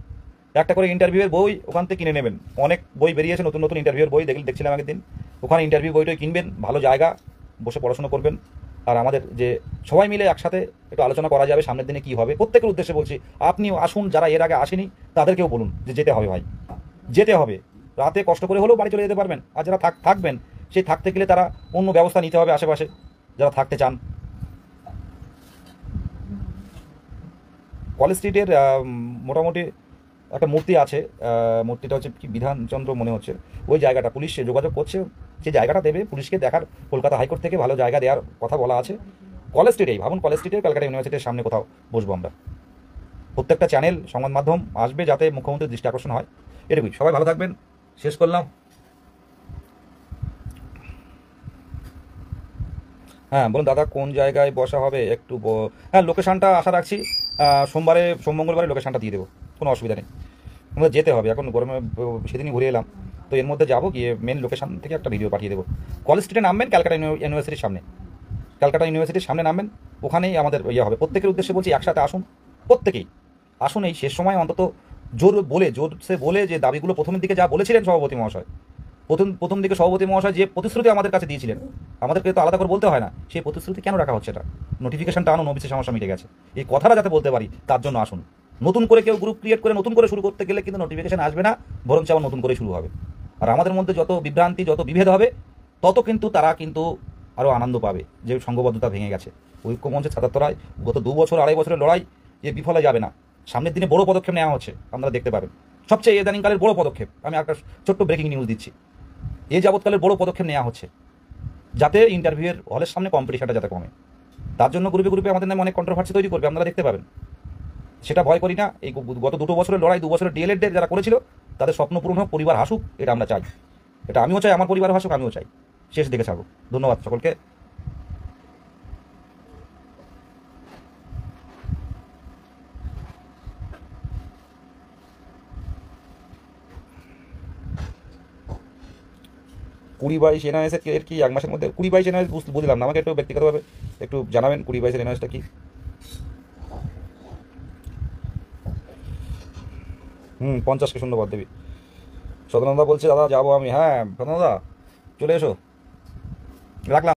একটা করে ইন্টারভিউয়ের বই ওখান থেকে কিনে নেবেন। অনেক বই বেরিয়েছে, নতুন নতুন ইন্টারভিউয়ের বই দেখছিলাম আগের দিন। ওখানে ইন্টারভিউ বইটাই কিনবেন, ভালো জায়গা, বসে পড়াশোনা করবেন। আর আমাদের যে সবাই মিলে একসাথে একটু আলোচনা করা যাবে সামনের দিনে কী হবে। প্রত্যেকের উদ্দেশ্যে বলছি, আপনিও আসুন, যারা এর আগে আসেনি তাদেরকেও বলুন যে যেতে হবে ভাই, যেতে হবে। রাতে কষ্ট করে হলেও বাড়ি চলে যেতে পারবেন। আর যারা থাকবেন, সেই থাকতে গেলে তারা অন্য ব্যবস্থা নিতে হবে আশেপাশে, যারা থাকতে চান। কলেজ স্ট্রিটের মোটামুটি একটা মূর্তি আছে, মূর্তিটা হচ্ছে কি বিধানচন্দ্র মনে হচ্ছে। ওই জায়গাটা পুলিশ যোগাযোগ করছে, সেই জায়গাটা দেবে পুলিশকে দেখার। কলকাতা হাইকোর্ট থেকে ভালো জায়গা দেওয়ার কথা বলা আছে। কলেজ স্ট্রিটেই ভাবুন, কলেজ স্ট্রিটে ক্যালকাটা ইউনিভার্সিটির সামনে কোথাও বসবো আমরা। প্রত্যেকটা চ্যানেল, সংবাদ মাধ্যম আসবে যাতে মুখ্যমন্ত্রীর দৃষ্টি আকর্ষণ হয়। এটুকুই। সবাই ভালো থাকবেন। শেষ করলাম। হ্যাঁ বলুন দাদা, কোন জায়গায় বসা হবে একটু হ্যাঁ, লোকেশানটা আশা রাখছি সোমবারে, মঙ্গলবারে লোকেশানটা দিয়ে দেবো, কোনো অসুবিধা নেই। আমাদের যেতে হবে এখন গরমে, সেদিনই ঘুরে এলাম, তো এর মধ্যে যাবো, গিয়ে মেন লোকেশান থেকে একটা ভিডিও পাঠিয়ে দেবো। কলেজ স্ট্রিটে নামবেন, ক্যালকাটা ইউনিভার্সিটির সামনে, ক্যালকাটা ইউনিভার্সিটির সামনে নামবেন, ওখানেই আমাদের ইয়ে হবে। প্রত্যেকের উদ্দেশ্যে বলছি, একসাথে আসুন, প্রত্যেকেই আসুন। এই শেষ সময় অন্তত জোরসে বলে যে দাবিগুলো প্রথমের দিকে যা বলেছিলেন সভাপতি মহাশয়, প্রথম দিকে সভাপতি মহাশয় যে প্রতিশ্রুতি আমাদের কাছে দিয়েছিলেন, আমাদেরকে তো আলাদা করে বলতে হয় না, সেই প্রতিশ্রুতি কেন রাখা হচ্ছে? এটা নোটিফিকেশনটা আনুন, ওবিসি সমস্যা মিটে গেছে, এই কথাটা যাতে বলতে পারি তার জন্য আসুন। নতুন করে কেউ গ্রুপ ক্রিয়েট করে নতুন করে শুরু করতে গেলে কিন্তু নোটিফিকেশন আসবে না, বরঞ্চ আবার নতুন করে শুরু হবে। আর আমাদের মধ্যে যত বিভ্রান্তি, যত বিভেদ হবে, তত কিন্তু তারা কিন্তু আরও আনন্দ পাবে যে সংঘবদ্ধতা ভেঙে গেছে। ঐক্যমঞ্চের ছাত্ররাই গত 2 বছর 2.5 বছরের লড়াই যে বিফলে যাবে না, সামনের দিনে বড় পদক্ষেপ নেওয়া হচ্ছে, আপনারা দেখতে পাবেন। সবচেয়ে ইদানিংকালের বড় পদক্ষেপ, আমি একটা ছোট্ট ব্রেকিং নিউজ দিচ্ছি, এই যাবৎকালের বড় পদক্ষেপ নেওয়া হচ্ছে যাতে ইন্টারভিউয়ের হলের সামনে কম্পিটিশনটা যাতে কমে। তার জন্য গ্রুপে গ্রুপে আমাদের নামে অনেক কন্ট্রোভার্সি তৈরি করবে, আপনারা দেখতে পাবেন। সেটা ভয় করি না। এই গত 2 বছরের লড়াই, 2 বছরের ডিএলএড যারা করেছিল তাদের স্বপ্ন পূরণ হোক, পরিবার হাসুক, এটা আমরা চাই। এটা আমিও চাই, আমার পরিবার হাসুক, আমিও চাই। শেষ দেখে ছাড়বো। ধন্যবাদ সকলকে। কুড়ি বাইশ এনআইএস এর কি 1 মাসের মধ্যে? 20-22 এনআইএস বুঝলাম না, আমাকে একটু ব্যক্তিগতভাবে একটু জানাবেন 20-22 এনআইএসটা কি? 50কে শূন্যবাদ দেবী। সদানন্দা বলছে দাদা যাবো আমি। হ্যাঁ সদানন্দা, চলে এসো, রাখলাম।